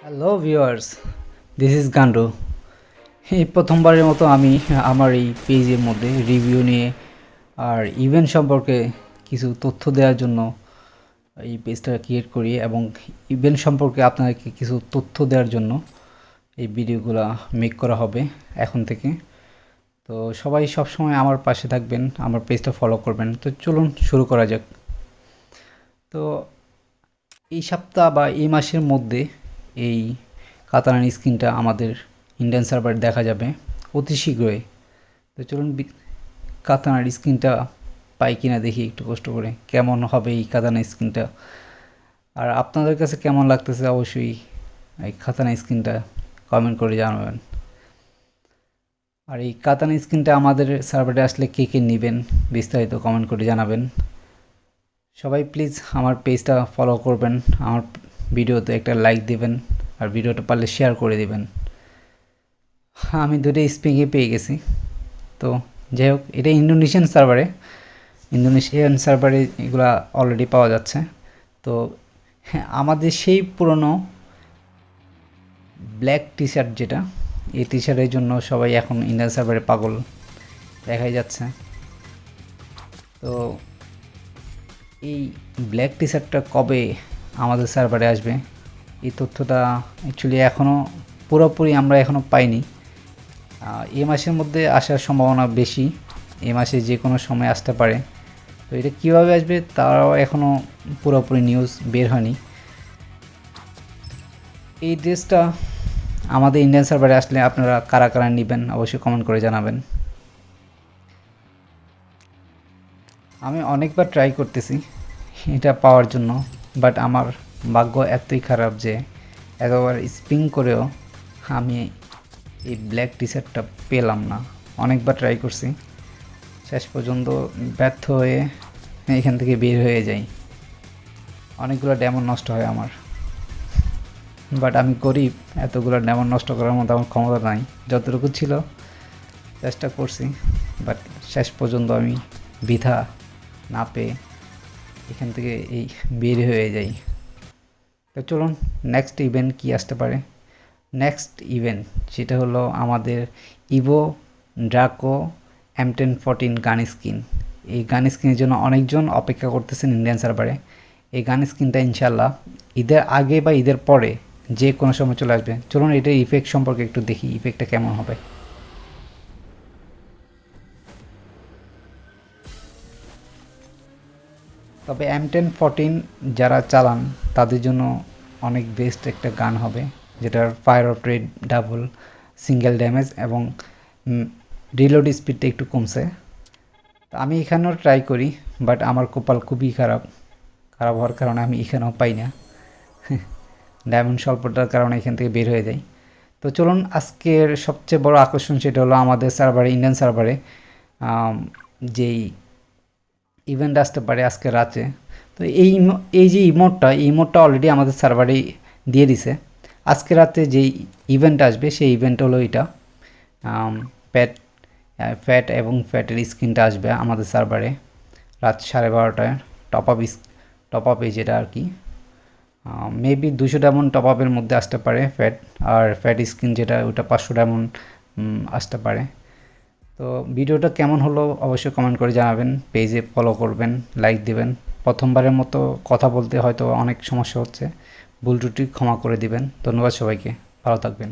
Hello viewers, this is Gandu. এই প্রথমবারের মতো আমি আমার এই পেজের মধ্যে রিভিউ নিয়ে আর ইভেন্ট সম্পর্কে কিছু তথ্য দেওয়ার জন্য এই পেজটা ক্রিয়েট করি এবং ইভেন্ট সম্পর্কে আপনাদেরকে কিছু তথ্য দেওয়ার জন্য এই ভিডিওগুলো মেক করা হবে এখন থেকে। তো সবাই সবসময় আমার পাশে থাকবেন, আমার পেজটা ফলো করবেন। তো চলুন শুরু করা যাক। তো এই সপ্তাহ বা এই মাসের মধ্যে এই কাতালান স্ক্রিনটা আমাদের ইন্ডিয়ান সার্ভারে দেখা যাবে অতি শীঘ্রই। তো চলুন কাতানার স্ক্রিনটা পাই কিনা দেখি একটু কষ্ট করে, কেমন হবে এই কাতানা স্ক্রিনটা, আর আপনাদের কাছে কেমন লাগতেছে অবশ্যই এই কাতানা স্ক্রিনটা কমেন্ট করে জানাবেন। আর এই কাতানা স্ক্রিনটা আমাদের সার্ভারে আসলে কে কে নেবেন বিস্তারিত কমেন্ট করে জানাবেন। সবাই প্লিজ আমার পেজটা ফলো করবেন, আমার ভিডিওতে একটা লাইক দিবেন আর ভিডিওটা পারলে শেয়ার করে দিবেন। আমি দুটো স্পিংয়ে পেয়ে গেছি। তো যাই হোক, এটা ইন্দোনেশিয়ান সার্ভারে এগুলো অলরেডি পাওয়া যাচ্ছে। তো হ্যাঁ, আমাদের সেই পুরনো ব্ল্যাক টি শার্ট যেটা, এই টি শার্টের জন্য সবাই এখন ইন্ডিয়ান সার্ভারে পাগল দেখাই যাচ্ছে। তো এই ব্ল্যাক টি শার্টটা কবে আমাদের সার্ভারে আসবে এই তথ্যটা অ্যাকচুয়ালি এখনও পুরোপুরি আমরা এখনও পাইনি। এ মাসের মধ্যে আসার সম্ভাবনা বেশি, এ মাসে যে কোনো সময় আসতে পারে। তো এটা কীভাবে আসবে তারাও এখনও পুরোপুরি নিউজ বের হয়নি। এই ড্রেসটা আমাদের ইন্ডিয়ান সার্ভারে আসলে আপনারা কারা কারা নেবেন অবশ্যই কমেন্ট করে জানাবেন। আমি অনেকবার ট্রাই করতেছি এটা পাওয়ার জন্য, বাট আমার ভাগ্য এতই খারাপ যে এতবার স্পিং করেও আমি এই ব্ল্যাক টি শার্টটা পেলাম না। অনেকবার ট্রাই করছি, শেষ পর্যন্ত ব্যর্থ হয়ে এখান থেকে বের হয়ে যাই। অনেকগুলো ডায়মন্ড নষ্ট হয় আমার, বাট আমি গরিব, এতগুলো ডায়মন্ড নষ্ট করার মতো আমার ক্ষমতা নাই। যতটুকু ছিল চেষ্টা করছি, বাট শেষ পর্যন্ত আমি বৃথা না পেয়ে এখান থেকে এই বের হয়ে যাই। তো চলুন নেক্সট ইভেন্ট কি আসতে পারে। নেক্সট ইভেন্ট যেটা হলো আমাদের ইভো ড্রাকো M1014 গান স্কিন। এই গান স্কিনের জন্য অনেকজন অপেক্ষা করতেছেন ইন্ডিয়ান সার্ভারে। এই গান স্কিনটা ইনশাল্লাহ ঈদের আগে বা ঈদের পরে যে কোনো সময় চলে আসবে। চলুন এটার ইফেক্ট সম্পর্কে একটু দেখি, ইফেক্টটা কেমন হবে। তবে M1014 যারা চালান তাদের জন্য অনেক বেস্ট একটা গান হবে, যেটার fire of rate double, single damage এবং রিলোড স্পিডটা একটু কমছে। তো আমি এখানেও ট্রাই করি, বাট আমার কপাল খুবই খারাপ হওয়ার কারণে আমি এখানেও পাই না। ডায়মন্ড স্বল্পতার কারণে এখান থেকে বের হয়ে যাই। তো চলুন আজকের সবচেয়ে বড় আকর্ষণ সেটা হলো আমাদের সার্ভারে, ইন্ডিয়ান সার্ভারে যেই ইভেন্ট আসতে পারে আজকে রাতে। তো এই যে ইমোটটা অলরেডি আমাদের সার্ভারে দিয়ে দিছে। আজকে রাতে যেই ইভেন্ট আসবে সেই ইভেন্ট হলো এটা, ফ্যাট এবং ফ্যাটের স্ক্রিনটা আসবে আমাদের সার্ভারে রাত 12:30টায়। টপ আপে যেটা আর কি, মেবি 200 ডায়মন্ড টপ আপের মধ্যে আসতে পারে ফ্যাট, আর ফ্যাট স্ক্রিন যেটা ওটা 500 ডায়মন্ড আসতে পারে। তো ভিডিওটা কেমন হলো অবশ্যই কমেন্ট করে জানাবেন, পেজে ফলো করবেন, লাইক দিবেন। প্রথমবারের মতো কথা বলতে হয়তো অনেক সমস্যা হচ্ছে, ভুল ত্রুটি ক্ষমা করে দিবেন। ধন্যবাদ সবাইকে, ভালো থাকবেন।